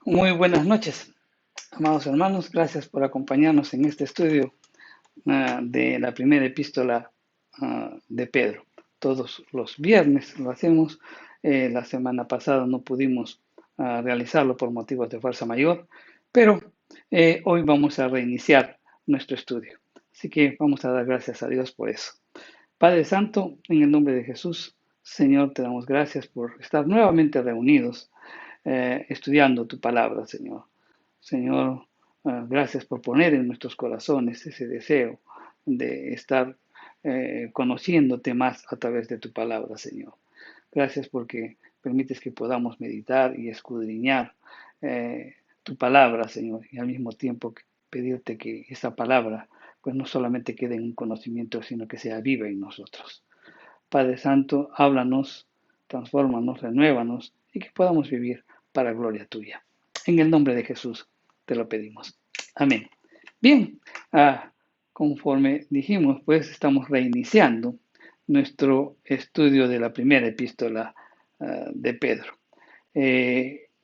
Muy buenas noches, amados hermanos. Gracias por acompañarnos en este estudio de la primera epístola de Pedro. Todos los viernes lo hacemos. La semana pasada no pudimos realizarlo por motivos de fuerza mayor, pero hoy vamos a reiniciar nuestro estudio. Así que vamos a dar gracias a Dios por eso. Padre Santo, en el nombre de Jesús, Señor, te damos gracias por estar nuevamente reunidos estudiando tu palabra, Señor. Señor, gracias por poner en nuestros corazones ese deseo de estar conociéndote más a través de tu palabra, Señor. Gracias porque permites que podamos meditar y escudriñar tu palabra, Señor, y al mismo tiempo pedirte que esa palabra pues no solamente quede en un conocimiento, sino que sea viva en nosotros. Padre Santo, háblanos, transfórmanos, renuévanos y que podamos vivir para gloria tuya. En el nombre de Jesús te lo pedimos. Amén. Bien, conforme dijimos, pues estamos reiniciando nuestro estudio de la primera epístola de Pedro.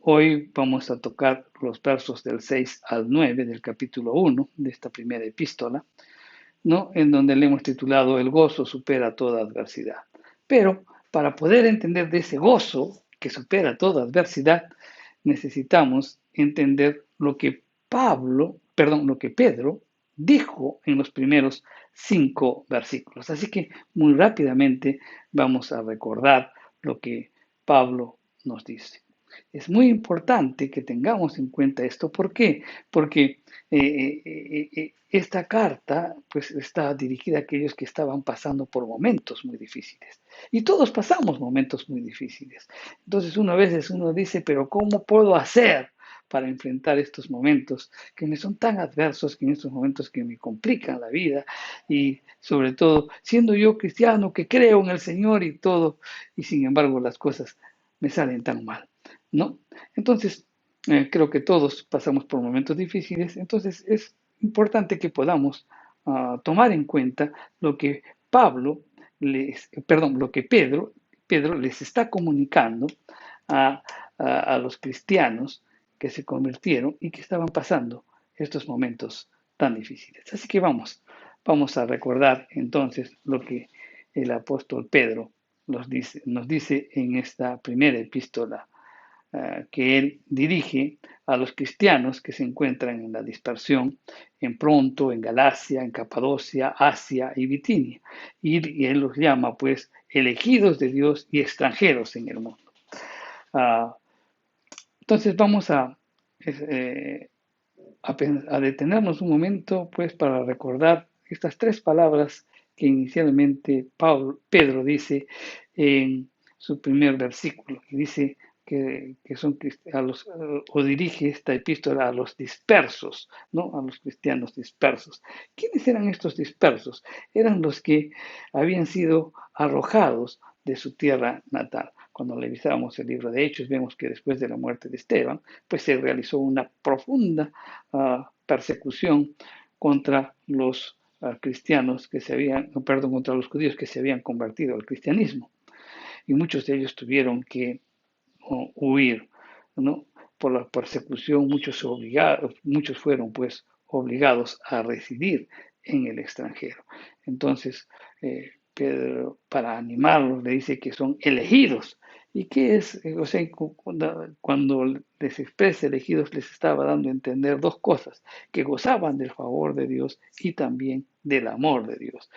Hoy vamos a tocar los versos del 6 al 9 del capítulo 1 de esta primera epístola, ¿no? En donde le hemos titulado El gozo supera toda adversidad. Pero para poder entender de ese gozo que supera toda adversidad, necesitamos entender lo que lo que Pedro dijo en los primeros 5 versículos. Así que muy rápidamente vamos a recordar lo que Pablo nos dice. Es muy importante que tengamos en cuenta esto. ¿Por qué? Porque esta carta pues, está dirigida a aquellos que estaban pasando por momentos muy difíciles. Y todos pasamos momentos muy difíciles. Entonces, a veces uno dice, pero ¿cómo puedo hacer para enfrentar estos momentos que me son tan adversos, que en estos momentos que me complican la vida? Y sobre todo, siendo yo cristiano, que creo en el Señor y todo, y sin embargo las cosas me salen tan mal, ¿no? Entonces, creo que todos pasamos por momentos difíciles, entonces es importante que podamos tomar en cuenta lo que lo que Pedro les está comunicando a, a los cristianos que se convirtieron y que estaban pasando estos momentos tan difíciles. Así que vamos a recordar entonces lo que el apóstol Pedro nos dice en esta primera epístola que él dirige a los cristianos que se encuentran en la dispersión en Pronto, en Galacia, en Capadocia, Asia y Bitinia. Y él los llama pues elegidos de Dios y extranjeros en el mundo. Ah, entonces vamos eh, a detenernos un momento pues para recordar estas 3 palabras que inicialmente Pedro dice en su primer versículo. Y dice que son a los, o dirige esta epístola a los dispersos, ¿no? A los cristianos dispersos. ¿Quiénes eran estos dispersos? Eran los que habían sido arrojados de su tierra natal. Cuando revisamos el libro de Hechos, vemos que después de la muerte de Esteban, pues se realizó una profunda persecución contra los cristianos que se habían, perdón, contra los judíos que se habían convertido al cristianismo. Y muchos de ellos tuvieron que huir, ¿no? Por la persecución, muchos fueron pues obligados a residir en el extranjero. Entonces, Pedro, para animarlos, le dice que son elegidos. ¿Y qué es? O sea, cuando les expresa elegidos, les estaba dando a entender 2 cosas, que gozaban del favor de Dios y también del amor de Dios.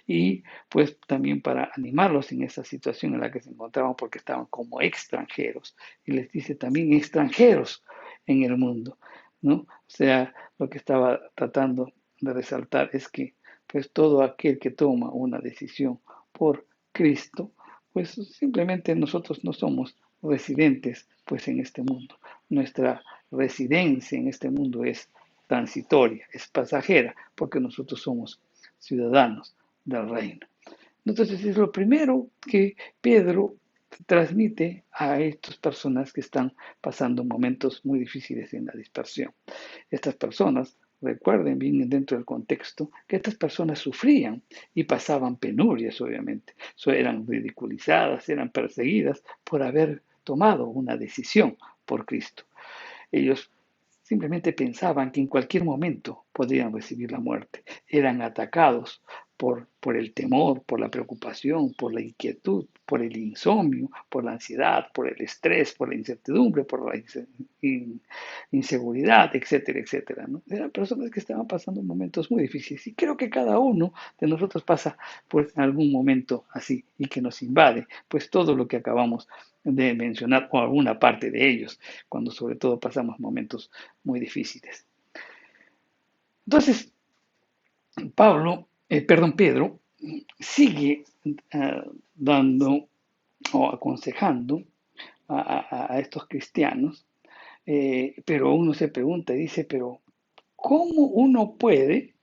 Y pues también para animarlos en esa situación en la que se encontraban, porque estaban como extranjeros. Y les dice también extranjeros en el mundo, ¿no? O sea, lo que estaba tratando de resaltar es que pues todo aquel que toma una decisión por Cristo, pues simplemente nosotros no somos residentes pues en este mundo. Nuestra residencia en este mundo es transitoria, es pasajera, porque nosotros somos ciudadanos del reino. Entonces es lo primero que Pedro transmite a estas personas que están pasando momentos muy difíciles en la dispersión. Estas personas, recuerden bien dentro del contexto, que estas personas sufrían y pasaban penurias, obviamente. Eran ridiculizadas, eran perseguidas por haber tomado una decisión por Cristo. Ellos simplemente pensaban que en cualquier momento podrían recibir la muerte. Eran atacados por el temor, por la preocupación, por la inquietud, por el insomnio, por la ansiedad, por el estrés, por la incertidumbre, por la inseguridad, etcétera, etcétera, ¿no? Eran personas que estaban pasando momentos muy difíciles y creo que cada uno de nosotros pasa por algún momento así y que nos invade, pues todo lo que acabamos de mencionar o alguna parte de ellos, cuando sobre todo pasamos momentos muy difíciles. Entonces, Pedro, sigue dando o aconsejando a estos cristianos, pero uno se pregunta y dice, pero ¿cómo uno puede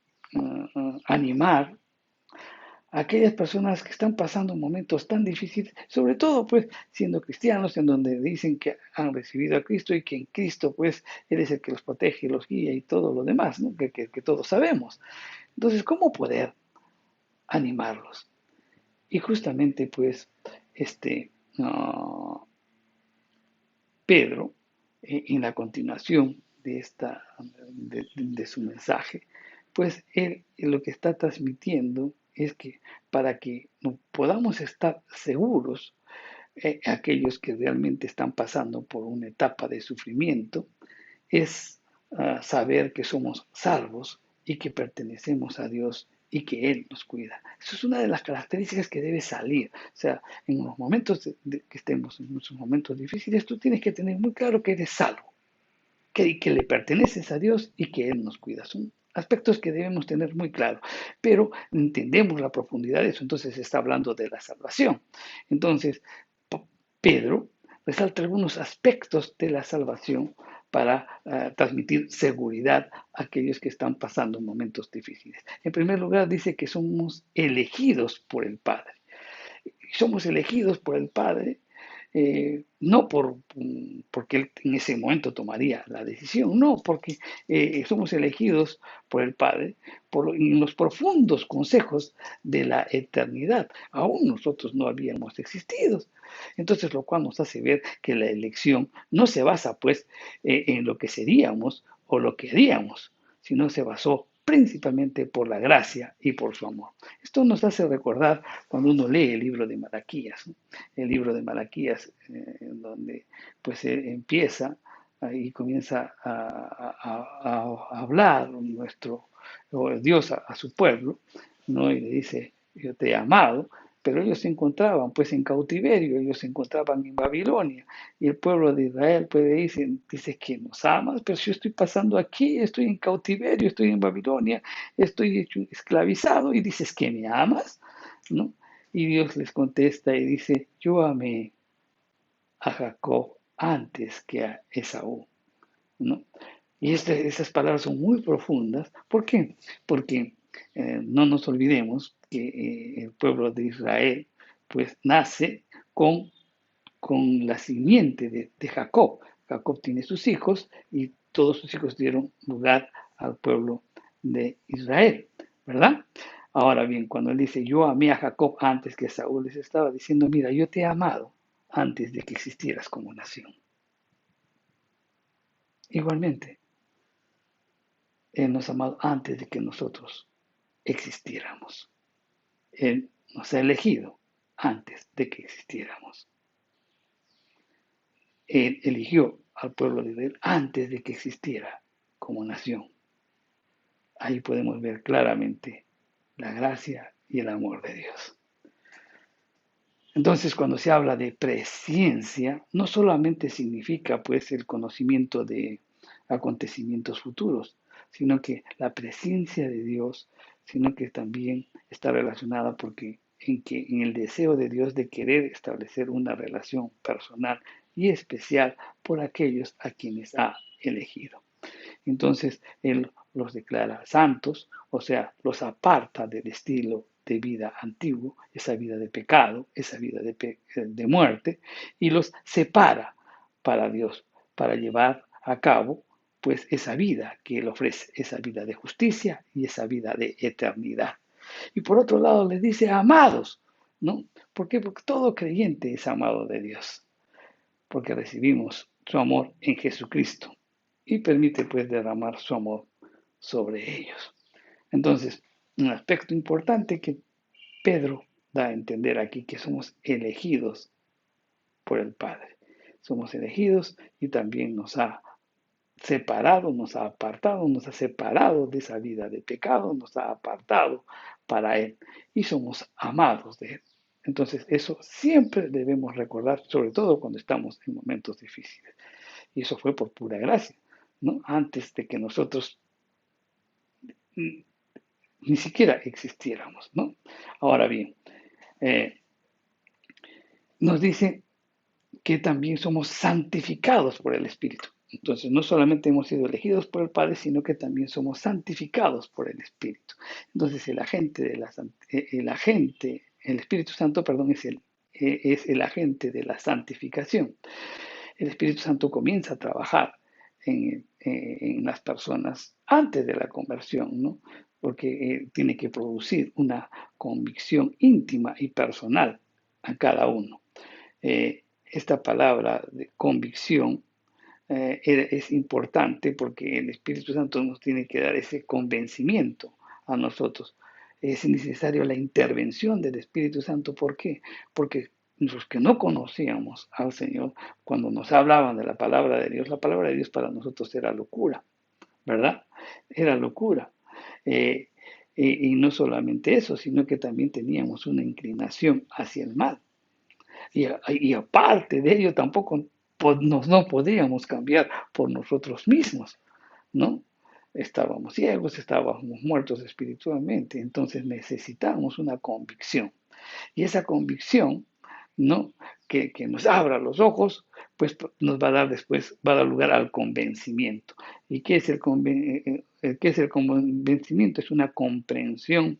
animar a aquellas personas que están pasando momentos tan difíciles, sobre todo pues siendo cristianos, en donde dicen que han recibido a Cristo y que en Cristo pues Él es el que los protege, los guía y todo lo demás, ¿no? que todos sabemos? Entonces, ¿cómo poder animarlos? Y justamente pues este uh, Pedro, en la continuación de su mensaje, pues él lo que está transmitiendo es que para que podamos estar seguros, aquellos que realmente están pasando por una etapa de sufrimiento, es saber que somos salvos y que pertenecemos a Dios y que Él nos cuida. Eso es una de las características que debe salir. O sea, en los momentos que estemos en muchos momentos difíciles, tú tienes que tener muy claro que eres salvo, que le perteneces a Dios y que Él nos cuida. Son aspectos que debemos tener muy claro, pero entendemos la profundidad de eso, entonces se está hablando de la salvación. Entonces, Pedro resalta algunos aspectos de la salvación para transmitir seguridad a aquellos que están pasando momentos difíciles. En primer lugar, dice que somos elegidos por el Padre. Somos elegidos por el Padre no porque él en ese momento tomaría la decisión, no, porque somos elegidos por el Padre en los profundos consejos de la eternidad. Aún nosotros no habíamos existido. Entonces, lo cual nos hace ver que la elección no se basa, pues, en lo que seríamos o lo que haríamos, sino se basó principalmente por la gracia y por su amor. Esto nos hace recordar cuando uno lee el libro de Malaquías, ¿no? El libro de Malaquías, en donde pues empieza y comienza a hablar nuestro Dios a su pueblo, ¿no? Y le dice, yo te he amado, pero ellos se encontraban pues en cautiverio, ellos se encontraban en Babilonia, y el pueblo de Israel pues dice que nos amas, pero si yo estoy pasando aquí, estoy en cautiverio, estoy en Babilonia, estoy hecho esclavizado, y dices que me amas, ¿no? Y Dios les contesta y dice, yo amé a Jacob antes que a Esaú, ¿no? Y esas palabras son muy profundas. ¿Por qué? Porque no nos olvidemos que el pueblo de Israel pues nace con la simiente de Jacob. Jacob tiene sus hijos y todos sus hijos dieron lugar al pueblo de Israel, ¿verdad? Ahora bien, cuando él dice, yo amé a Jacob antes que Saúl, les estaba diciendo, mira, yo te he amado antes de que existieras como nación. Igualmente, Él nos ha amado antes de que nosotros existiéramos. Él nos ha elegido antes de que existiéramos. Él eligió al pueblo de Israel antes de que existiera como nación. Ahí podemos ver claramente la gracia y el amor de Dios. Entonces, cuando se habla de presciencia, no solamente significa pues el conocimiento de acontecimientos futuros, sino que la presencia de Dios, sino que también está relacionada en el deseo de Dios de querer establecer una relación personal y especial por aquellos a quienes ha elegido. Entonces, Él los declara santos, o sea, los aparta del estilo de vida antiguo, esa vida de pecado, esa vida de muerte, y los separa para Dios, para llevar a cabo pues esa vida que Él ofrece, esa vida de justicia y esa vida de eternidad. Y por otro lado les dice amados, ¿no? ¿Por qué? Porque todo creyente es amado de Dios, porque recibimos su amor en Jesucristo. y permite pues derramar su amor sobre ellos. Entonces, un aspecto importante que Pedro da a entender aquí, que somos elegidos por el Padre. Somos elegidos y también nos ha separado, nos ha apartado, nos ha separado de esa vida de pecado, nos ha apartado para Él y somos amados de Él. Entonces, eso siempre debemos recordar, sobre todo cuando estamos en momentos difíciles. Y eso fue por pura gracia, ¿no? Antes de que nosotros ni siquiera existiéramos, ¿no? Ahora bien, eh, nos dice que también somos santificados por el Espíritu. Entonces, no solamente hemos sido elegidos por el Padre, sino que también somos santificados por el Espíritu. Entonces, el Espíritu Santo, perdón, es el agente de la santificación. El Espíritu Santo comienza a trabajar en las personas antes de la conversión, ¿no? Porque tiene que producir una convicción íntima y personal a cada uno. Esta palabra de convicción es importante porque el Espíritu Santo nos tiene que dar ese convencimiento a nosotros. Es necesario la intervención del Espíritu Santo. ¿Por qué? Porque los que no conocíamos al Señor, cuando nos hablaban de la palabra de Dios para nosotros era locura, ¿verdad? Era locura. Eh, y no solamente eso, sino que también teníamos una inclinación hacia el mal. Y aparte de ello, tampoco no podíamos cambiar por nosotros mismos, ¿no? Estábamos ciegos, estábamos muertos espiritualmente, entonces necesitamos una convicción. Y esa convicción, ¿no? Que nos abra los ojos, pues nos va a dar después, va a dar lugar al convencimiento. ¿Y qué es qué es el convencimiento? Es una comprensión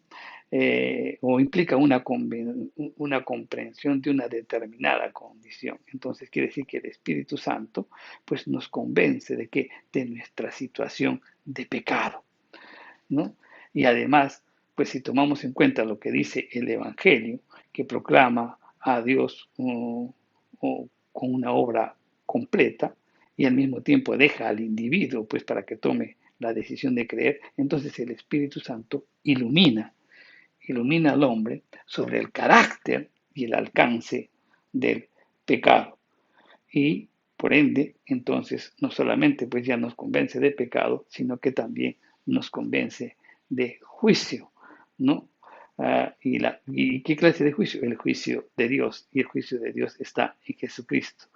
o implica una comprensión de una determinada condición. Entonces quiere decir que el Espíritu Santo pues nos convence de que de nuestra situación de pecado, ¿no? Y además, pues si tomamos en cuenta lo que dice el Evangelio, que proclama a Dios con una obra completa y al mismo tiempo deja al individuo pues para que tome la decisión de creer, entonces el Espíritu Santo ilumina al hombre sobre el carácter y el alcance del pecado. Y por ende, entonces, no solamente pues ya nos convence de pecado, sino que también nos convence de juicio, ¿no? ¿Y qué clase de juicio? El juicio de Dios, y el juicio de Dios está en Jesucristo.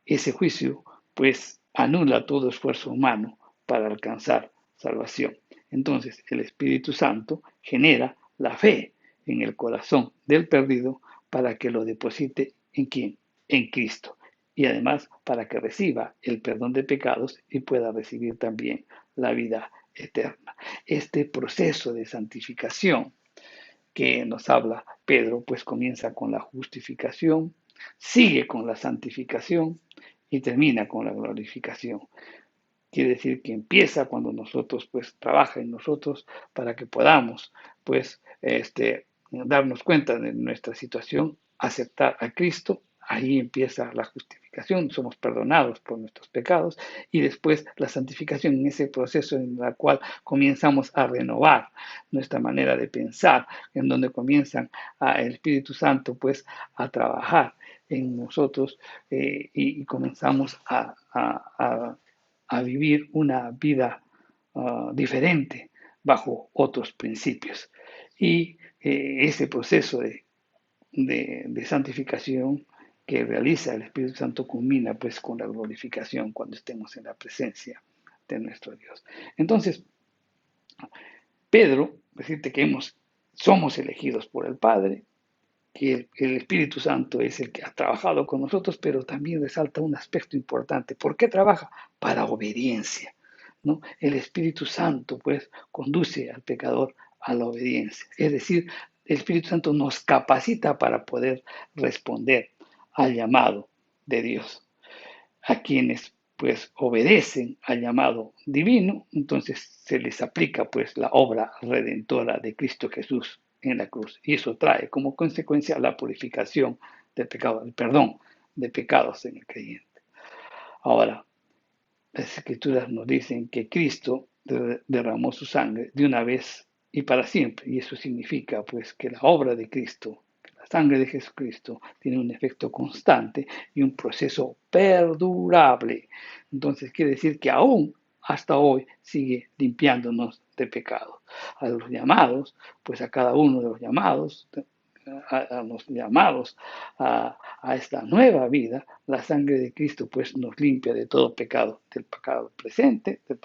Ese juicio, pues, anula todo esfuerzo humano para alcanzar salvación. Entonces, el Espíritu Santo genera la fe en el corazón del perdido para que lo deposite en quién? En Cristo. Y además para que reciba el perdón de pecados y pueda recibir también la vida eterna. Este proceso de santificación que nos habla Pedro, pues comienza con la justificación, sigue con la santificación y termina con la glorificación. Quiere decir que empieza cuando nosotros, pues, trabaja en nosotros para que podamos, pues, darnos cuenta de nuestra situación, aceptar a Cristo. Ahí empieza la justificación, somos perdonados por nuestros pecados y después la santificación en ese proceso en el cual comenzamos a renovar nuestra manera de pensar, en donde comienzan el Espíritu Santo pues a trabajar en nosotros y comenzamos a vivir una vida diferente bajo otros principios. Y ese proceso de santificación que realiza el Espíritu Santo culmina pues con la glorificación cuando estemos en la presencia de nuestro Dios. Entonces, Pedro, decirte que somos elegidos por el Padre, que el Espíritu Santo es el que ha trabajado con nosotros, pero también resalta un aspecto importante. ¿Por qué trabaja? Para obediencia, ¿no? El Espíritu Santo, pues, conduce al pecador a la obediencia. Es decir, el Espíritu Santo nos capacita para poder responder al llamado de Dios. A quienes pues obedecen al llamado divino, entonces se les aplica pues la obra redentora de Cristo Jesús en la cruz. Y eso trae como consecuencia la purificación del pecado, el perdón de pecados en el creyente. Ahora, Las Escrituras nos dicen que Cristo derramó su sangre de una vez y para siempre, y eso significa pues que la obra de Cristo, que la sangre de Jesucristo tiene un efecto constante y un proceso perdurable. Entonces quiere decir que aún hasta hoy sigue limpiándonos de pecado. A los llamados, pues a cada uno de los llamados, a los llamados a esta nueva vida, la sangre de Cristo pues nos limpia de todo pecado, del pecado presente, del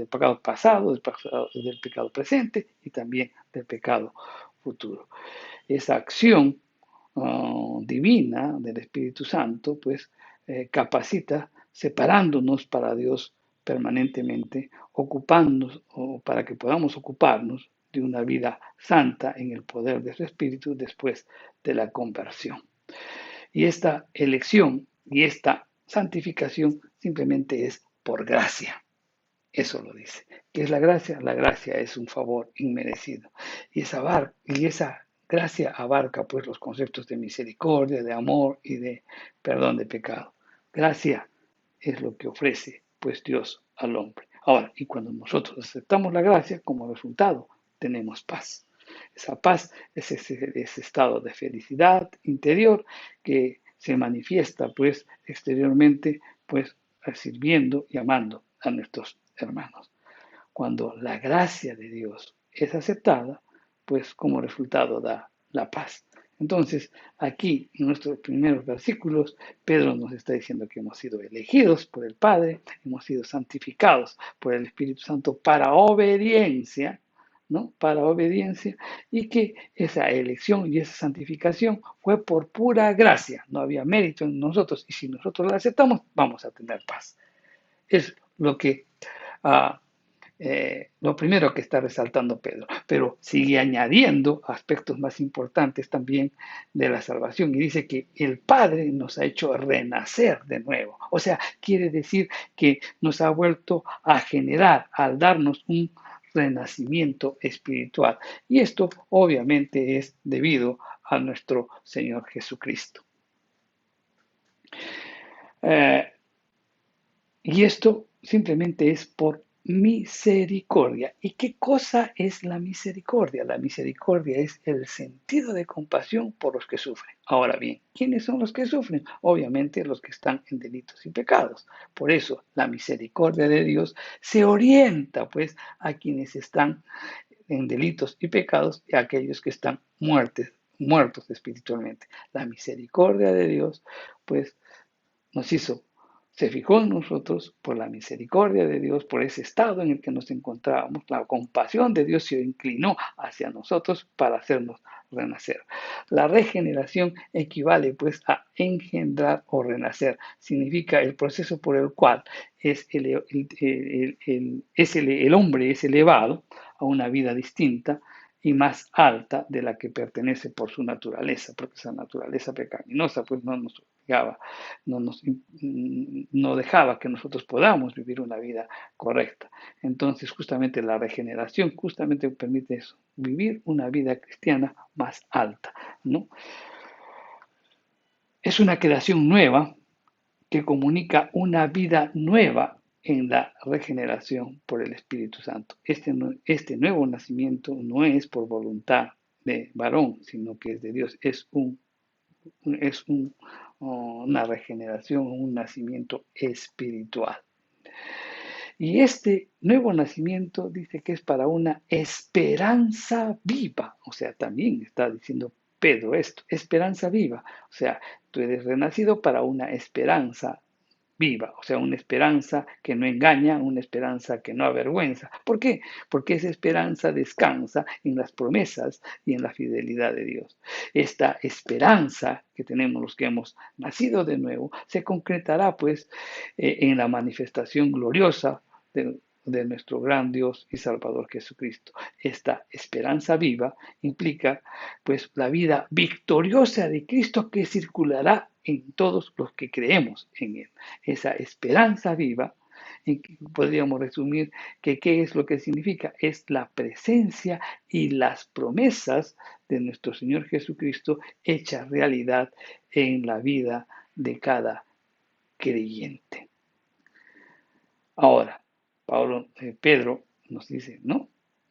pecado pasado, del pecado presente y también del pecado futuro. Esa acción divina del Espíritu Santo pues capacita separándonos para Dios permanentemente, ocupándonos o para que podamos ocuparnos de una vida santa en el poder de su Espíritu después de la conversión. Y esta elección y esta santificación simplemente es por gracia. Eso lo dice. ¿Qué es la gracia? La gracia es un favor inmerecido. Y esa gracia abarca pues los conceptos de misericordia, de amor y de perdón de pecado. Gracia es lo que ofrece pues Dios al hombre. Ahora, y cuando nosotros aceptamos la gracia, como resultado, tenemos paz. Esa paz es ese estado de felicidad interior que se manifiesta pues exteriormente pues sirviendo y amando a nuestros hermanos. Cuando la gracia de Dios es aceptada, pues como resultado da la paz. Entonces, aquí en nuestros primeros versículos, Pedro nos está diciendo que hemos sido elegidos por el Padre, hemos sido santificados por el Espíritu Santo para obediencia, ¿no? Para obediencia, y que esa elección y esa santificación fue por pura gracia, no había mérito en nosotros, y si nosotros la aceptamos, vamos a tener paz. Es lo que uh, lo primero que está resaltando Pedro, pero sigue añadiendo aspectos más importantes también de la salvación y dice que el Padre nos ha hecho renacer de nuevo. O sea, quiere decir que nos ha vuelto a generar al darnos un renacimiento espiritual. Y esto obviamente es debido a nuestro Señor Jesucristo. Y esto simplemente es por misericordia. ¿Y qué cosa es la misericordia? La misericordia es el sentido de compasión por los que sufren. Ahora bien, ¿quiénes son los que sufren? Obviamente los que están en delitos y pecados. Por eso la misericordia de Dios se orienta pues a quienes están en delitos y pecados y a aquellos que están muertos espiritualmente. La misericordia de Dios pues nos hizo, se fijó en nosotros por la misericordia de Dios, por ese estado en el que nos encontrábamos. La compasión de Dios se inclinó hacia nosotros para hacernos renacer. La regeneración equivale pues a engendrar o renacer. Significa el proceso por el cual el hombre es elevado a una vida distinta y más alta de la que pertenece por su naturaleza, porque esa naturaleza pecaminosa pues no nos obligaba, no dejaba que nosotros podamos vivir una vida correcta. Entonces justamente la regeneración justamente permite eso, vivir una vida cristiana más alta, ¿no? Es una creación nueva que comunica una vida nueva en la regeneración por el Espíritu Santo. Este nuevo nacimiento no es por voluntad de varón, sino que es de Dios. Es una regeneración, un nacimiento espiritual. Y este nuevo nacimiento dice que es para una esperanza viva. O sea, también está diciendo Pedro esto, esperanza viva. O sea, tú eres renacido para una esperanza viva, o sea, una esperanza que no engaña, una esperanza que no avergüenza. ¿Por qué? Porque esa esperanza descansa en las promesas y en la fidelidad de Dios. Esta esperanza que tenemos los que hemos nacido de nuevo se concretará pues en la manifestación gloriosa de nuestro gran Dios y Salvador Jesucristo. Esta esperanza viva implica pues la vida victoriosa de Cristo que circulará en todos los que creemos en Él. Esa esperanza viva, podríamos resumir que qué es lo que significa, es la presencia y las promesas de nuestro Señor Jesucristo hechas realidad en la vida de cada creyente. Ahora, Pedro nos dice, no,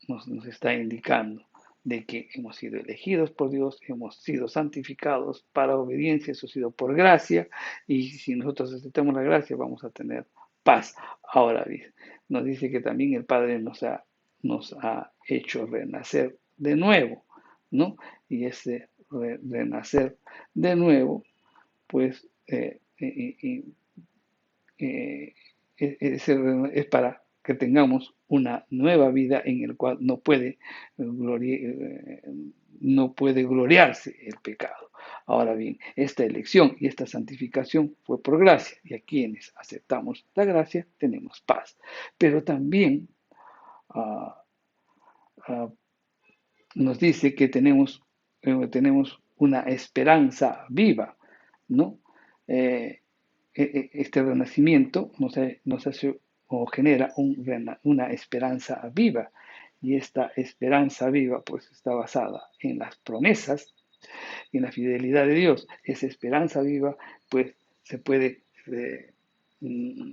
nos está indicando de que hemos sido elegidos por Dios, hemos sido santificados para obediencia, eso ha sido por gracia, y si nosotros aceptamos la gracia vamos a tener paz. Ahora nos dice que también el Padre nos ha hecho renacer de nuevo, ¿no? Y ese renacer de nuevo, pues eh, es para que tengamos una nueva vida en el cual no puede gloriarse el pecado. Ahora bien, esta elección y esta santificación fue por gracia, y a quienes aceptamos la gracia tenemos paz. Pero también uh, uh, nos dice que tenemos una esperanza viva, ¿no? Eh, este renacimiento nos hace o genera una esperanza viva, y esta esperanza viva pues está basada en las promesas y en la fidelidad de Dios. Esa esperanza viva pues se puede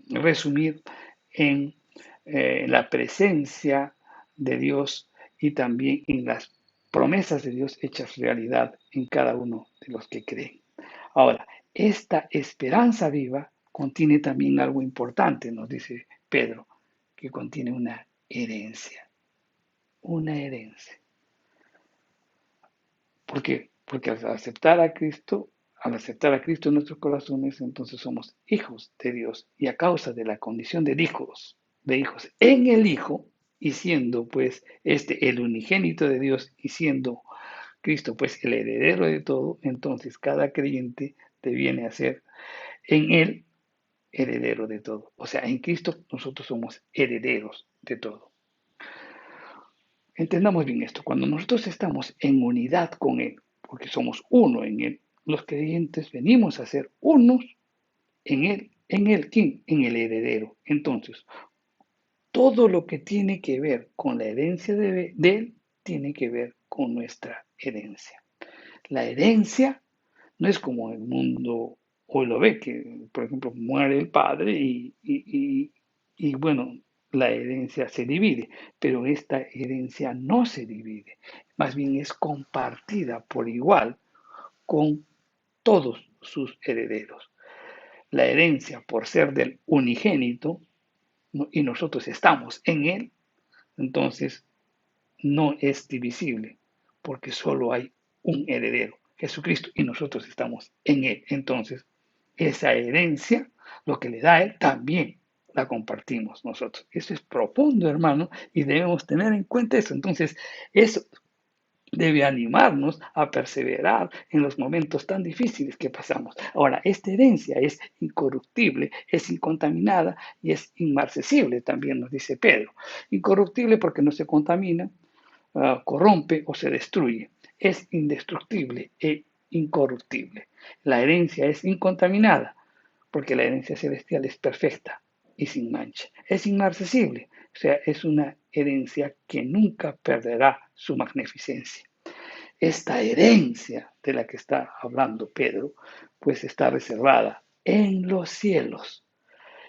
resumir en la presencia de Dios y también en las promesas de Dios hechas realidad en cada uno de los que creen. Ahora, esta esperanza viva contiene también algo importante, nos dice Pedro, que contiene una herencia. Una herencia. ¿Por qué? Porque al aceptar a Cristo en nuestros corazones, entonces somos hijos de Dios. Y a causa de la condición de hijos en el Hijo, y siendo pues el unigénito de Dios, y siendo Cristo pues el heredero de todo, entonces cada creyente viene a ser en Él heredero de todo. O sea, en Cristo nosotros somos herederos de todo. Entendamos bien esto, cuando nosotros estamos en unidad con Él, porque somos uno en Él, los creyentes venimos a ser unos en Él, ¿quién? En el heredero. Entonces, todo lo que tiene que ver con la herencia de Él, tiene que ver con nuestra herencia. La herencia no es como el mundo hoy lo ve, que por ejemplo muere el padre y bueno, la herencia se divide, pero esta herencia no se divide, más bien es compartida por igual con todos sus herederos. La herencia, por ser del unigénito, y nosotros estamos en él, entonces no es divisible, porque solo hay un heredero, Jesucristo, y nosotros estamos en él. Entonces, esa herencia, lo que le da a él, también la compartimos nosotros. Eso es profundo, hermano, y debemos tener en cuenta eso. Entonces, eso debe animarnos a perseverar en los momentos tan difíciles que pasamos. Ahora, esta herencia es incorruptible, es incontaminada y es inmarcesible, también nos dice Pedro. Incorruptible porque no se contamina, corrompe o se destruye. Es indestructible e incorruptible. La herencia es incontaminada porque la herencia celestial es perfecta y sin mancha. Es inmarcesible, o sea, es una herencia que nunca perderá su magnificencia. Esta herencia de la que está hablando Pedro, pues está reservada en los cielos,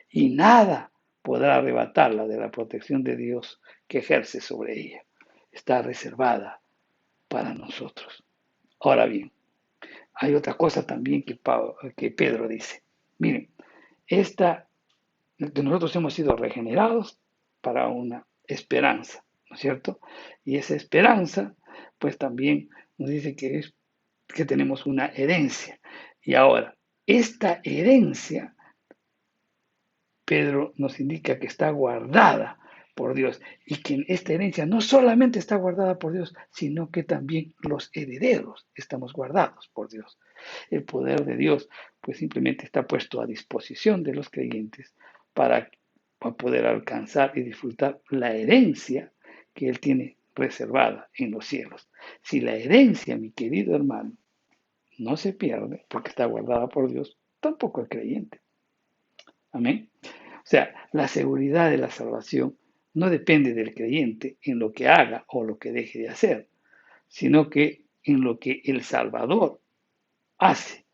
y nada podrá arrebatarla de la protección de Dios que ejerce sobre ella. Está reservada para nosotros. Ahora bien, hay otra cosa también que Pedro dice. Miren, nosotros hemos sido regenerados para una esperanza, ¿no es cierto? Y esa esperanza, pues también nos dice que tenemos una herencia. Y ahora, esta herencia, Pedro nos indica que está guardada por Dios, y que esta herencia no solamente está guardada por Dios, sino que también los herederos estamos guardados por Dios. El poder de Dios pues simplemente está puesto a disposición de los creyentes para poder alcanzar y disfrutar la herencia que Él tiene reservada en los cielos. Si la herencia, mi querido hermano, no se pierde porque está guardada por Dios, tampoco el creyente. Amén. O sea, la seguridad de la salvación no depende del creyente en lo que haga o lo que deje de hacer, sino que en lo que el Salvador hace.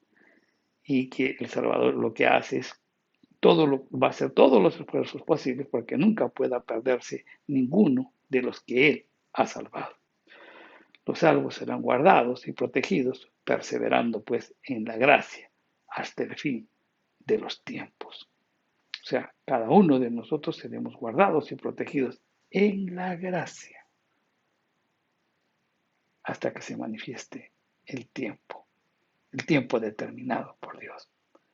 Y que el Salvador lo que hace es va a hacer todos los esfuerzos posibles porque nunca pueda perderse ninguno de los que Él ha salvado. Los salvos serán guardados y protegidos, perseverando pues en la gracia hasta el fin de los tiempos. O sea, cada uno de nosotros seremos guardados y protegidos en la gracia hasta que se manifieste el tiempo determinado por Dios.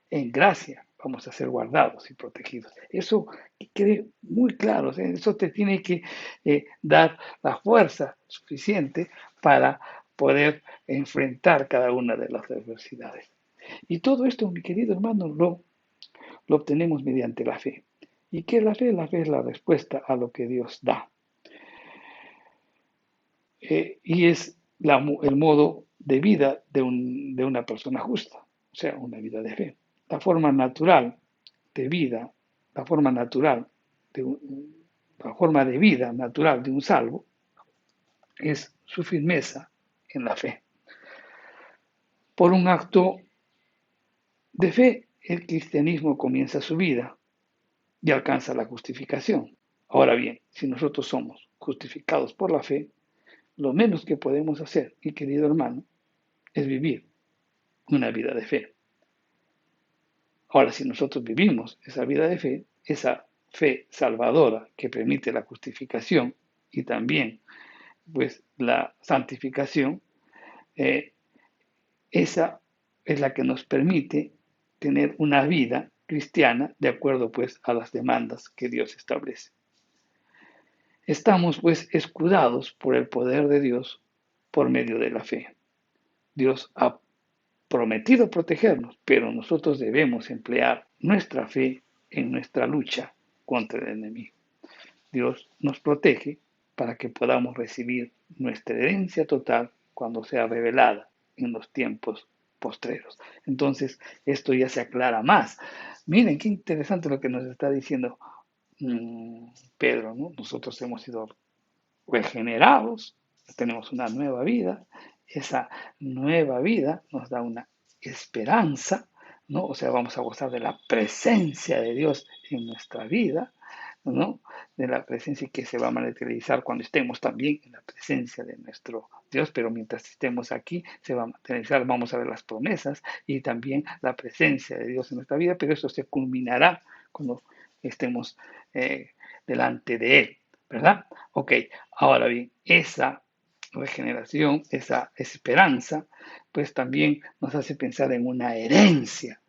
En gracia vamos a ser guardados y protegidos. Eso quede muy claro, ¿sí? Eso te tiene que dar la fuerza suficiente para poder enfrentar cada una de las adversidades. Y todo esto, mi querido hermano, lo obtenemos mediante la fe. ¿Y qué es la fe? La fe es la respuesta a lo que Dios da. Y es el modo de vida de una persona justa, o sea, una vida de fe. La forma natural de vida, la forma natural la forma de vida natural de un salvo es su firmeza en la fe. Por un acto de fe, el cristianismo comienza su vida y alcanza la justificación. Ahora bien, si nosotros somos justificados por la fe, lo menos que podemos hacer, mi querido hermano, es vivir una vida de fe. Ahora, si nosotros vivimos esa vida de fe, esa fe salvadora que permite la justificación y también pues la santificación, esa es la que nos permite tener una vida cristiana de acuerdo pues a las demandas que Dios establece. Estamos pues escudados por el poder de Dios por medio de la fe. Dios ha prometido protegernos, pero nosotros debemos emplear nuestra fe en nuestra lucha contra el enemigo. Dios nos protege para que podamos recibir nuestra herencia total cuando sea revelada en los tiempos postreros. Entonces, esto ya se aclara más. Miren qué interesante lo que nos está diciendo Pedro, ¿no? Nosotros hemos sido regenerados, tenemos una nueva vida, esa nueva vida nos da una esperanza, ¿no? O sea, vamos a gozar de la presencia de Dios en nuestra vida, ¿no? De la presencia que se va a materializar cuando estemos también en la presencia de nuestro Dios, pero mientras estemos aquí se va a materializar, vamos a ver las promesas y también la presencia de Dios en nuestra vida, pero eso se culminará cuando estemos delante de Él, ¿verdad? Ok, ahora bien, esa regeneración, esa esperanza, pues también nos hace pensar en una herencia,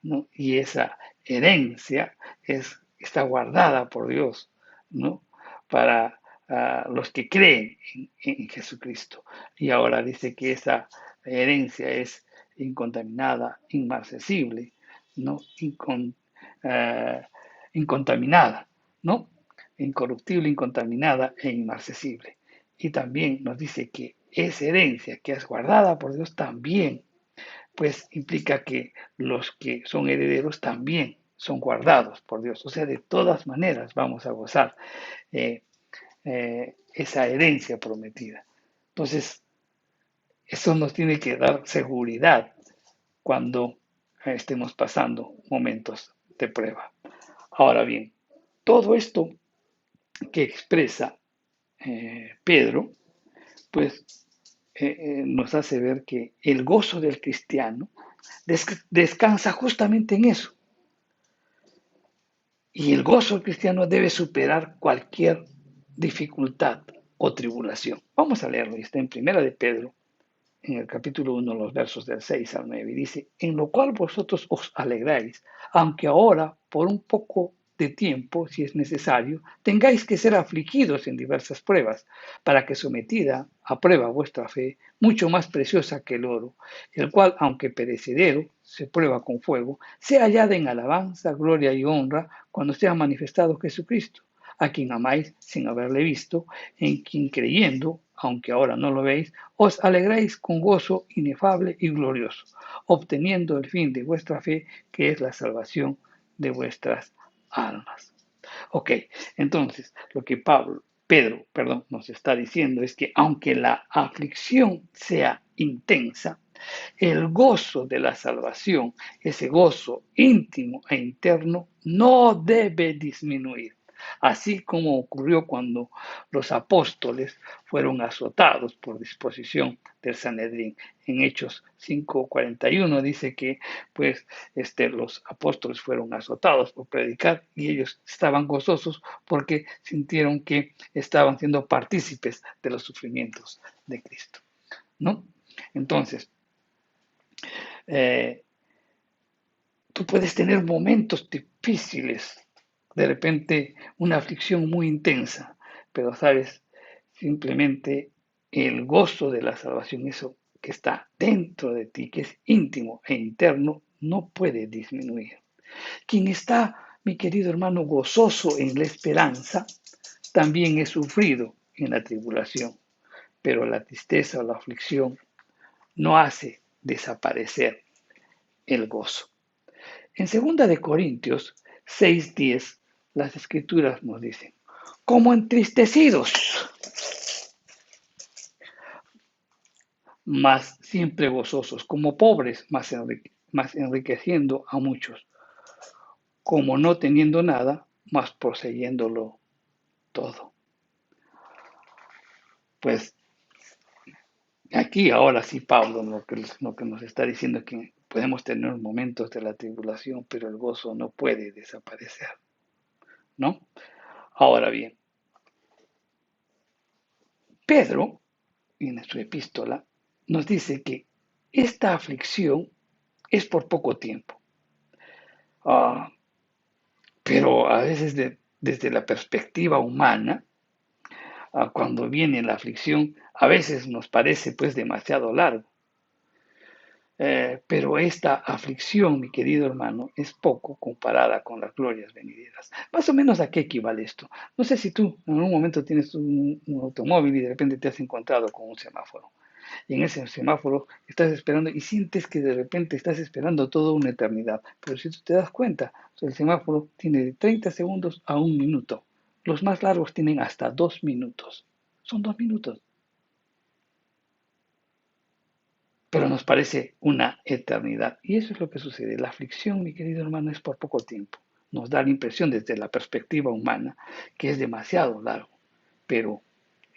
¿no? Y esa herencia está guardada por Dios, ¿no? Para los que creen en Jesucristo. Y ahora dice que esa herencia es incontaminada, inmarcesible, ¿no? Incontaminada, ¿no? Incorruptible, incontaminada e inmarcesible. Y también nos dice que esa herencia que es guardada por Dios también pues implica que los que son herederos también son guardados por Dios. O sea, de todas maneras vamos a gozar esa herencia prometida. Entonces, eso nos tiene que dar seguridad cuando estemos pasando momentos de prueba. Ahora bien, todo esto que expresa Pedro, pues nos hace ver que el gozo del cristiano descansa justamente en eso. Y el gozo cristiano debe superar cualquier dificultad o tribulación. Vamos a leerlo, está en Primera de Pedro, en el capítulo 1, los versos del 6 al 9, y dice, en lo cual vosotros os alegráis, aunque ahora, por un poco de tiempo, si es necesario, tengáis que ser afligidos en diversas pruebas, para que sometida a prueba vuestra fe, mucho más preciosa que el oro, el cual, aunque perecedero, se prueba con fuego, sea hallada en alabanza, gloria y honra cuando sea manifestado Jesucristo, a quien amáis sin haberle visto, en quien creyendo, aunque ahora no lo veis, os alegráis con gozo inefable y glorioso, obteniendo el fin de vuestra fe, que es la salvación de vuestras almas. Ok, entonces lo que Pedro, nos está diciendo es que aunque la aflicción sea intensa, El gozo de la salvación, ese gozo íntimo e interno, no debe disminuir. Así como ocurrió cuando los apóstoles fueron azotados por disposición del Sanedrín. En Hechos 5:41 dice que pues, los apóstoles fueron azotados por predicar y ellos estaban gozosos porque sintieron que estaban siendo partícipes de los sufrimientos de Cristo, ¿no? Entonces, eh, tú puedes tener momentos difíciles, de repente una aflicción muy intensa, pero sabes, simplemente el gozo de la salvación, eso que está dentro de ti, que es íntimo e interno, no puede disminuir. Quien está, mi querido hermano, gozoso en la esperanza, también es sufrido en la tribulación, pero la tristeza o la aflicción no hace desaparecer el gozo. En 2 Corintios 6:10, las escrituras nos dicen, como entristecidos, mas siempre gozosos, como pobres, mas enriqueciendo a muchos, como no teniendo nada, mas poseyéndolo todo. Pues aquí ahora sí Pablo lo que nos está diciendo es que podemos tener momentos de la tribulación, pero el gozo no puede desaparecer, ¿no? Ahora bien, Pedro, en su epístola, nos dice que esta aflicción es por poco tiempo. Ah, pero a veces desde la perspectiva humana, cuando viene la aflicción, a veces nos parece pues demasiado largo. Pero esta aflicción, mi querido hermano, es poco comparada con las glorias venideras. Más o menos a qué equivale esto. No sé si tú en un momento tienes un automóvil y de repente te has encontrado con un semáforo. Y en ese semáforo estás esperando y sientes que de repente estás esperando toda una eternidad. Pero si tú te das cuenta, el semáforo tiene de 30 segundos a 1 minuto. Los más largos tienen hasta 2 minutos. Son 2 minutos. Pero nos parece una eternidad. Y eso es lo que sucede. La aflicción, mi querido hermano, es por poco tiempo. Nos da la impresión desde la perspectiva humana que es demasiado largo. Pero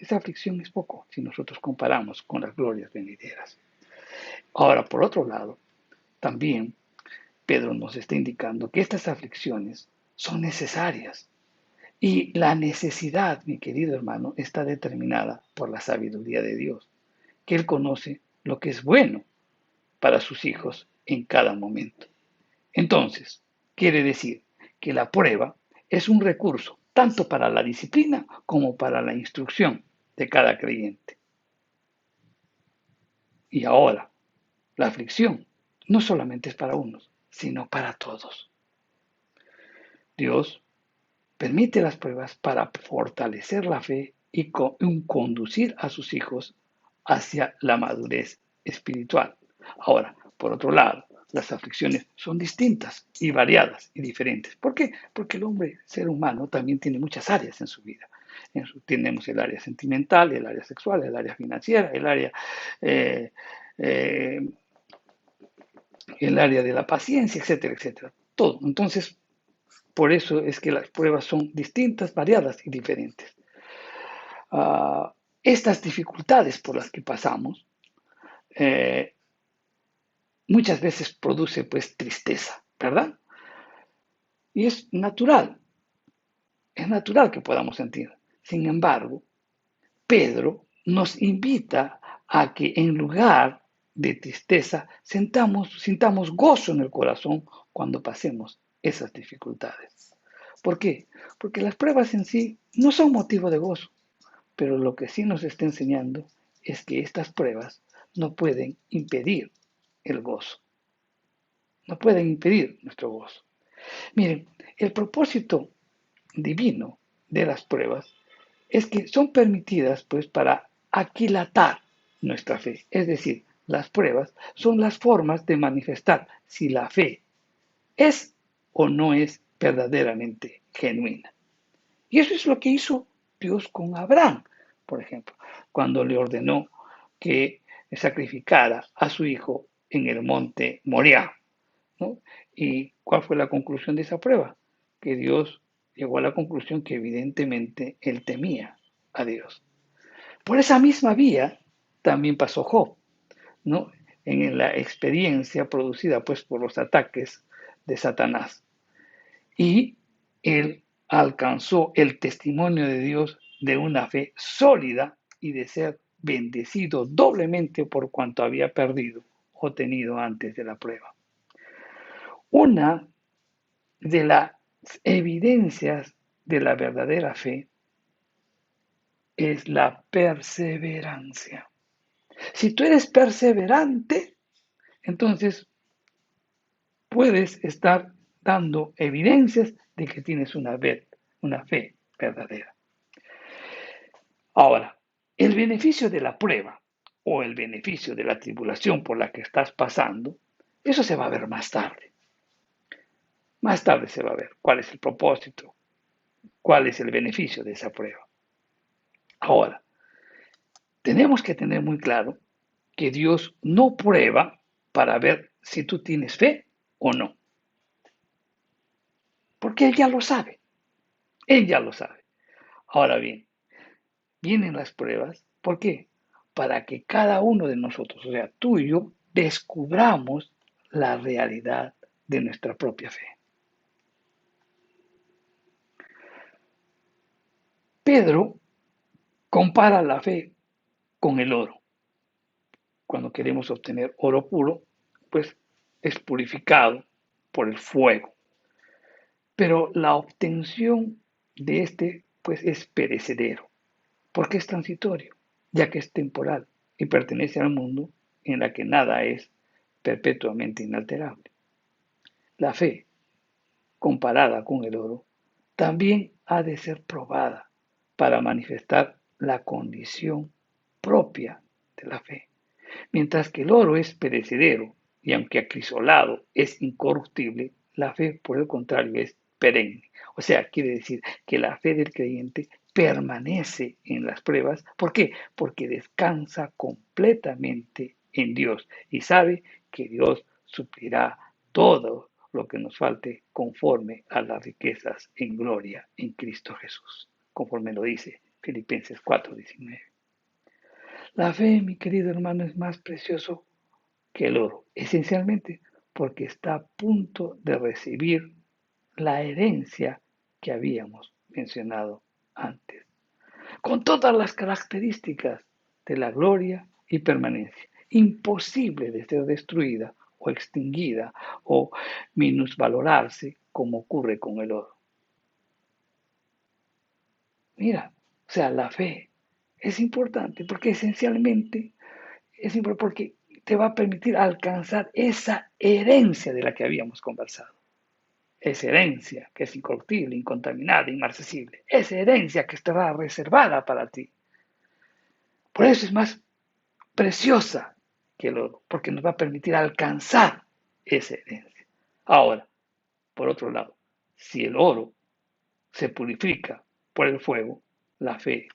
esa aflicción es poco si nosotros comparamos con las glorias venideras. Ahora, por otro lado, también Pedro nos está indicando que estas aflicciones son necesarias y la necesidad, mi querido hermano, está determinada por la sabiduría de Dios, que Él conoce lo que es bueno para sus hijos en cada momento. Entonces, quiere decir que la prueba es un recurso tanto para la disciplina como para la instrucción de cada creyente. Y ahora, la aflicción no solamente es para unos, sino para todos. Dios permite las pruebas para fortalecer la fe y conducir a sus hijos hacia la madurez espiritual. Ahora, por otro lado, las aflicciones son distintas y variadas y diferentes. ¿Por qué? Porque el hombre, ser humano, también tiene muchas áreas en su vida. Tenemos el área sentimental, el área sexual, el área financiera, eh, eh, el área de la paciencia, etcétera, etcétera. Todo. Entonces, por eso es que las pruebas son distintas, variadas y diferentes. Estas dificultades por las que pasamos eh, muchas veces produce pues tristeza, ¿verdad? Y es natural que podamos sentir. Sin embargo, Pedro nos invita a que en lugar de tristeza sintamos gozo en el corazón cuando pasemos esas dificultades. ¿Por qué? Porque las pruebas en sí no son motivo de gozo, pero lo que sí nos está enseñando es que estas pruebas no pueden impedir el gozo, no pueden impedir nuestro gozo. Miren, el propósito divino de las pruebas es que son permitidas pues para aquilatar nuestra fe. Es decir, las pruebas son las formas de manifestar si la fe es o no es verdaderamente genuina. Y eso es lo que hizo Dios con Abraham, por ejemplo, cuando le ordenó que sacrificara a su hijo en el monte Moriah, ¿no? ¿Y cuál fue la conclusión de esa prueba? Que Dios llegó a la conclusión que evidentemente él temía a Dios. Por esa misma vía también pasó Job, ¿no? En la experiencia producida pues por los ataques de Satanás. Y él alcanzó el testimonio de Dios de una fe sólida y de ser bendecido doblemente por cuanto había perdido o tenido antes de la prueba. Una de las evidencias de la verdadera fe es la perseverancia. Si tú eres perseverante, entonces puedes estar dando evidencias de que tienes una fe verdadera. Ahora, el beneficio de la prueba o el beneficio de la tribulación por la que estás pasando, eso se va a ver más tarde. Más tarde se va a ver cuál es el propósito, cuál es el beneficio de esa prueba. Ahora, tenemos que tener muy claro que Dios no prueba para ver si tú tienes fe o no, porque Él ya lo sabe, Él ya lo sabe. Ahora bien, vienen las pruebas, ¿por qué? Para que cada uno de nosotros, o sea, tú y yo, descubramos la realidad de nuestra propia fe. Pedro compara la fe con el oro. Cuando queremos obtener oro puro, pues es purificado por el fuego. Pero la obtención de este, pues es perecedero, porque es transitorio, ya que es temporal y pertenece al mundo en la que nada es perpetuamente inalterable. La fe, comparada con el oro, también ha de ser probada para manifestar la condición propia de la fe. Mientras que el oro es perecedero y aunque acrisolado es incorruptible, la fe, por el contrario, es perenne. O sea, quiere decir que la fe del creyente permanece en las pruebas. ¿Por qué? Porque descansa completamente en Dios y sabe que Dios suplirá todo lo que nos falte conforme a las riquezas en gloria en Cristo Jesús, conforme lo dice Filipenses 4:19. La fe, mi querido hermano, es más precioso que el oro, esencialmente porque está a punto de recibir la herencia que habíamos mencionado antes, con todas las características de la gloria y permanencia, imposible de ser destruida o extinguida o minusvalorarse como ocurre con el oro. Mira, o sea, la fe es importante porque esencialmente es importante porque te va a permitir alcanzar esa herencia de la que habíamos conversado. Esa herencia que es incorruptible, incontaminada, inmarcesible. Esa herencia que estará reservada para ti. Por eso es más preciosa que el oro, porque nos va a permitir alcanzar esa herencia. Ahora, por otro lado, si el oro se purifica por el fuego, la fe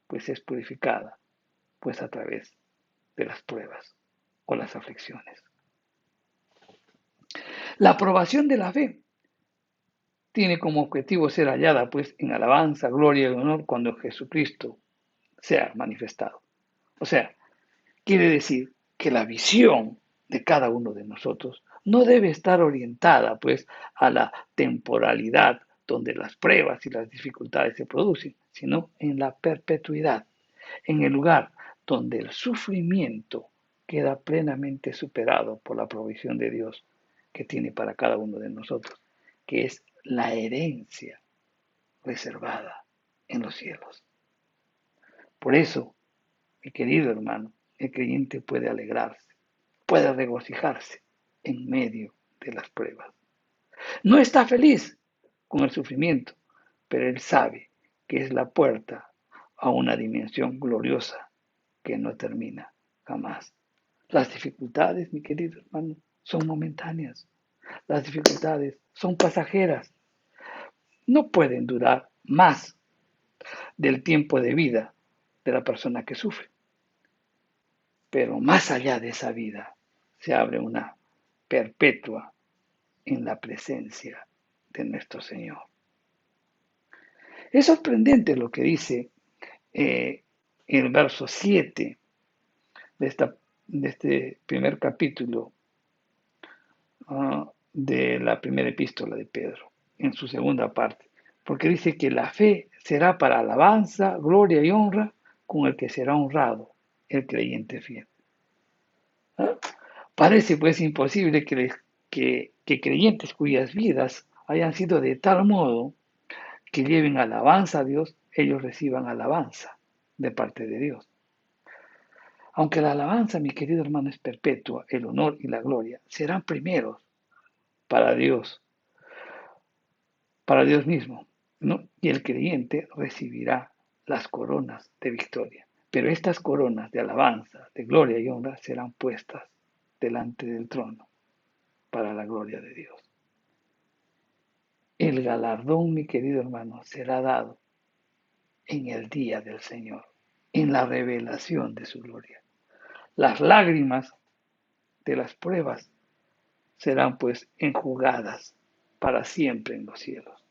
pues es purificada pues a través de las pruebas o las aflicciones. La aprobación de la fe tiene como objetivo ser hallada pues en alabanza, gloria y honor cuando Jesucristo sea manifestado. O sea, quiere decir que la visión de cada uno de nosotros no debe estar orientada pues a la temporalidad donde las pruebas y las dificultades se producen, sino en la perpetuidad, en el lugar donde el sufrimiento queda plenamente superado por la provisión de Dios que tiene para cada uno de nosotros, que es la herencia reservada en los cielos. Por eso, mi querido hermano, el creyente puede alegrarse, puede regocijarse en medio de las pruebas. No está feliz con el sufrimiento, pero él sabe que es la puerta a una dimensión gloriosa que no termina jamás. Las dificultades, mi querido hermano, son momentáneas. Las dificultades son pasajeras. No pueden durar más del tiempo de vida de la persona que sufre. pero más allá de esa vida se abre una perpetua en la presencia de nuestro Señor. Es sorprendente lo que dice el verso 7 de este primer capítulo de la primera epístola de Pedro, en su segunda parte, porque dice que la fe será para alabanza, gloria y honra con el que será honrado el creyente fiel. ¿Ah? Parece pues imposible que creyentes cuyas vidas hayan sido de tal modo que lleven alabanza a Dios, ellos reciban alabanza de parte de Dios. Aunque la alabanza, mi querido hermano, es perpetua, el honor y la gloria serán primeros para Dios mismo, ¿no? Y el creyente recibirá las coronas de victoria. Pero estas coronas de alabanza, de gloria y honra serán puestas delante del trono para la gloria de Dios. El galardón, mi querido hermano, será dado en el día del Señor, en la revelación de su gloria. Las lágrimas de las pruebas serán pues enjugadas para siempre en los cielos.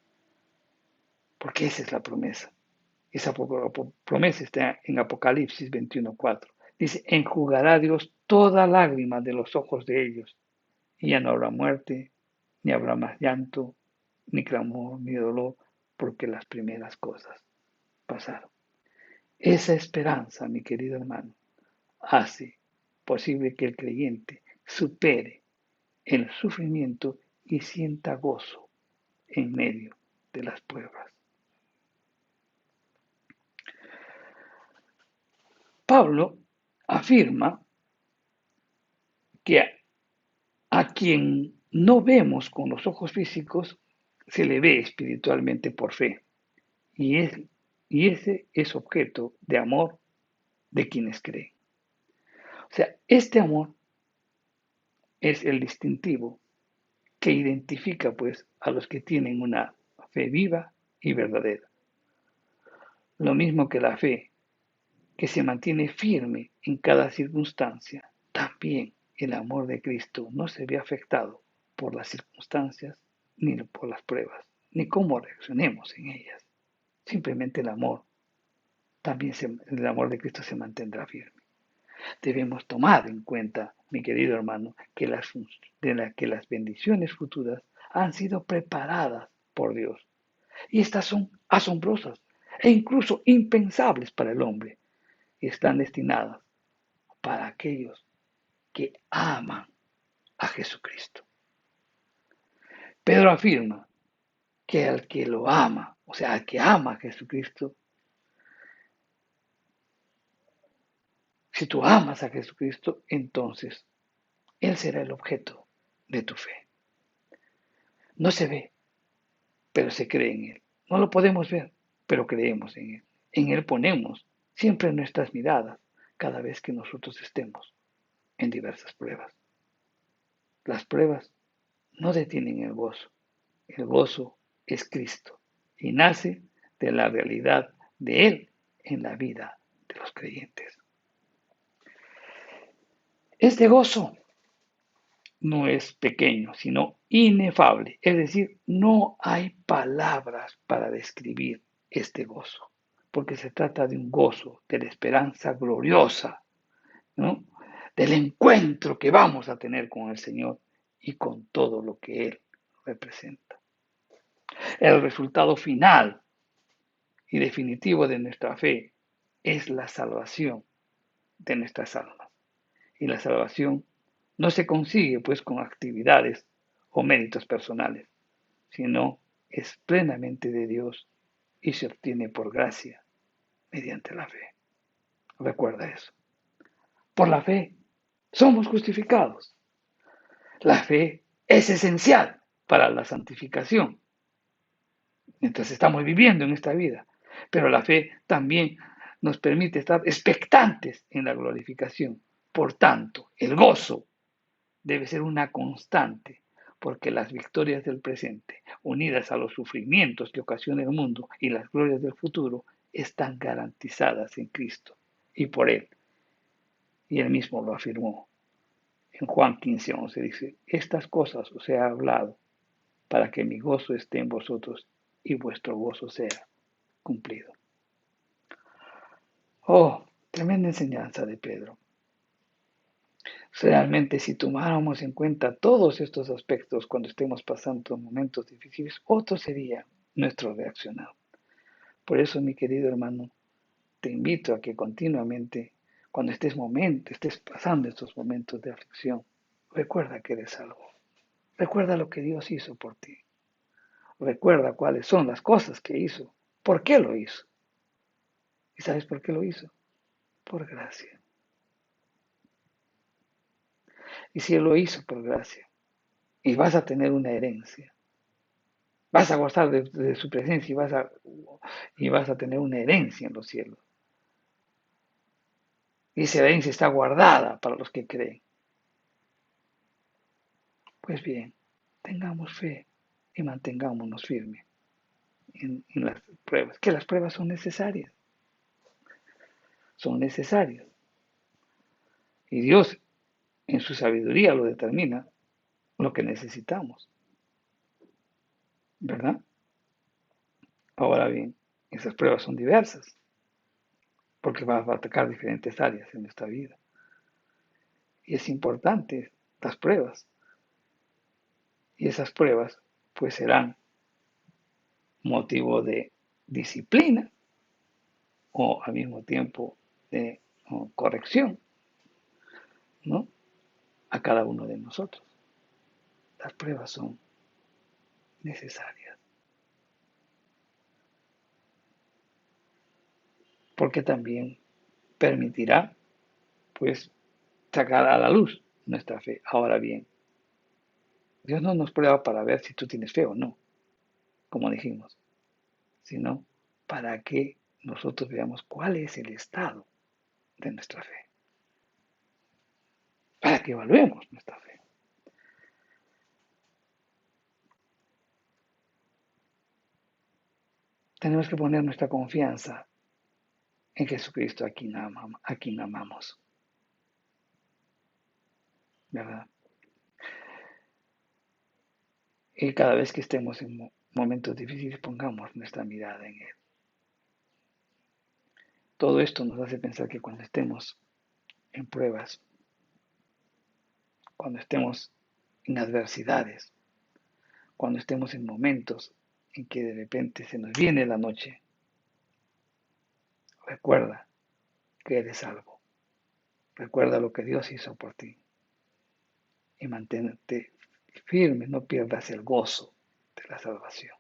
Porque esa es la promesa. Esa promesa está en Apocalipsis 21:4. Dice, enjugará Dios toda lágrima de los ojos de ellos, y ya no habrá muerte, ni habrá más llanto, ni clamor, ni dolor, porque las primeras cosas pasaron. Esa esperanza, mi querido hermano, hace posible que el creyente supere el sufrimiento y sienta gozo en medio de las pruebas. Pablo afirma que a quien no vemos con los ojos físicos se le ve espiritualmente por fe, y, ese es objeto de amor de quienes creen. O sea, este amor es el distintivo que identifica pues a los que tienen una fe viva y verdadera. Lo mismo que la fe que se mantiene firme en cada circunstancia, también el amor de Cristo no se ve afectado por las circunstancias ni por las pruebas, ni cómo reaccionemos en ellas. Simplemente el amor de Cristo se mantendrá firme. Debemos tomar en cuenta, mi querido hermano, que las bendiciones futuras han sido preparadas por Dios. Y estas son asombrosas e incluso impensables para el hombre. Y están destinadas para aquellos que aman a Jesucristo. Pedro afirma que al que lo ama, o sea, al que ama a Jesucristo, si tú amas a Jesucristo, entonces Él será el objeto de tu fe. No se ve, pero se cree en Él. No lo podemos ver, pero creemos en Él. En Él ponemos siempre nuestras miradas cada vez que nosotros estemos en diversas pruebas. Las pruebas no detienen el gozo. El gozo es Cristo y nace de la realidad de Él en la vida de los creyentes. Este gozo no es pequeño, sino inefable. Es decir, no hay palabras para describir este gozo, porque se trata de un gozo, de la esperanza gloriosa, ¿no? Del encuentro que vamos a tener con el Señor y con todo lo que Él representa. El resultado final y definitivo de nuestra fe es la salvación de nuestras almas. Y la salvación no se consigue pues con actividades o méritos personales, sino es plenamente de Dios y se obtiene por gracia mediante la fe. Recuerda eso. Por la fe somos justificados. La fe es esencial para la santificación mientras estamos viviendo en esta vida. Pero la fe también nos permite estar expectantes en la glorificación. Por tanto, el gozo debe ser una constante, porque las victorias del presente, unidas a los sufrimientos que ocasiona el mundo y las glorias del futuro, están garantizadas en Cristo y por Él. Y él mismo lo afirmó. En Juan 15:11 dice, estas cosas os he hablado para que mi gozo esté en vosotros y vuestro gozo sea cumplido. Oh, tremenda enseñanza de Pedro. Realmente, si tomáramos en cuenta todos estos aspectos cuando estemos pasando momentos difíciles, otro sería nuestro reaccionar. Por eso, mi querido hermano, te invito a que continuamente, cuando estés pasando estos momentos de aflicción, recuerda que eres salvo. Recuerda lo que Dios hizo por ti. Recuerda cuáles son las cosas que hizo. ¿Por qué lo hizo? ¿Y sabes por qué lo hizo? Por gracia. Y si Él lo hizo por gracia, y vas a tener una herencia, vas a gozar de su presencia y vas a tener una herencia en los cielos. Y esa herencia está guardada para los que creen. Pues bien, tengamos fe y mantengámonos firmes en las pruebas, que las pruebas son necesarias. Y Dios en su sabiduría lo determina lo que necesitamos, ¿verdad? Ahora bien, esas pruebas son diversas, porque va a atacar diferentes áreas en nuestra vida. Y es importante las pruebas. Y esas pruebas, pues, serán motivo de disciplina o al mismo tiempo de corrección, ¿no? A cada uno de nosotros. Las pruebas son necesarias. Porque también permitirá, pues, sacar a la luz nuestra fe. Ahora bien, Dios no nos prueba para ver si tú tienes fe o no, como dijimos, sino para que nosotros veamos cuál es el estado de nuestra fe, para que evaluemos nuestra fe. Tenemos que poner nuestra confianza en Jesucristo, a quien amamos, ¿verdad? Y cada vez que estemos en momentos difíciles, pongamos nuestra mirada en Él. Todo esto nos hace pensar que cuando estemos en pruebas, cuando estemos en adversidades, cuando estemos en momentos en que de repente se nos viene la noche, recuerda que eres salvo. Recuerda lo que Dios hizo por ti y mantente firme, no pierdas el gozo de la salvación.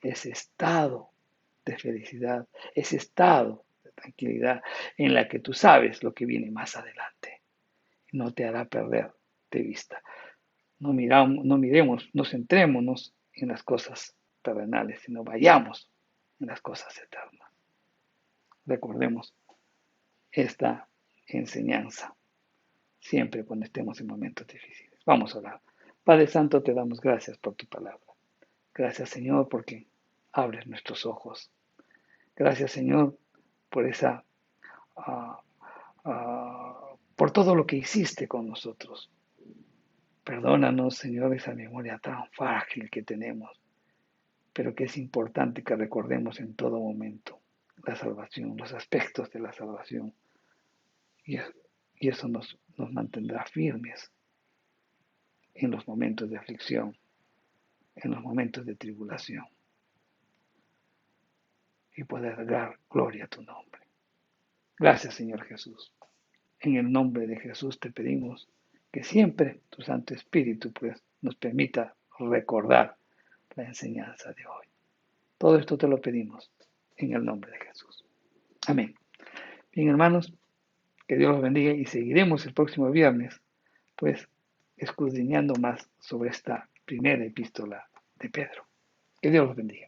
Ese estado de felicidad, ese estado de tranquilidad en la que tú sabes lo que viene más adelante. No te hará perder de vista. No miremos, no centrémonos en las cosas terrenales, sino vayamos en las cosas eternas. Recordemos esta enseñanza siempre cuando estemos en momentos difíciles. Vamos a orar. Padre Santo, te damos gracias por tu palabra. Gracias, Señor, porque abres nuestros ojos. Gracias, Señor, por uh, por todo lo que hiciste con nosotros. Perdónanos, Señor, esa memoria tan frágil que tenemos, pero que es importante que recordemos en todo momento la salvación, los aspectos de la salvación. Y eso nos mantendrá firmes en los momentos de aflicción, en los momentos de tribulación, y poder dar gloria a tu nombre. Gracias, Señor Jesús. En el nombre de Jesús te pedimos que siempre tu Santo Espíritu pues, nos permita recordar la enseñanza de hoy. Todo esto te lo pedimos en el nombre de Jesús. Amén. Bien, hermanos, que Dios los bendiga y seguiremos el próximo viernes, pues, escudriñando más sobre esta primera epístola de Pedro. Que Dios los bendiga.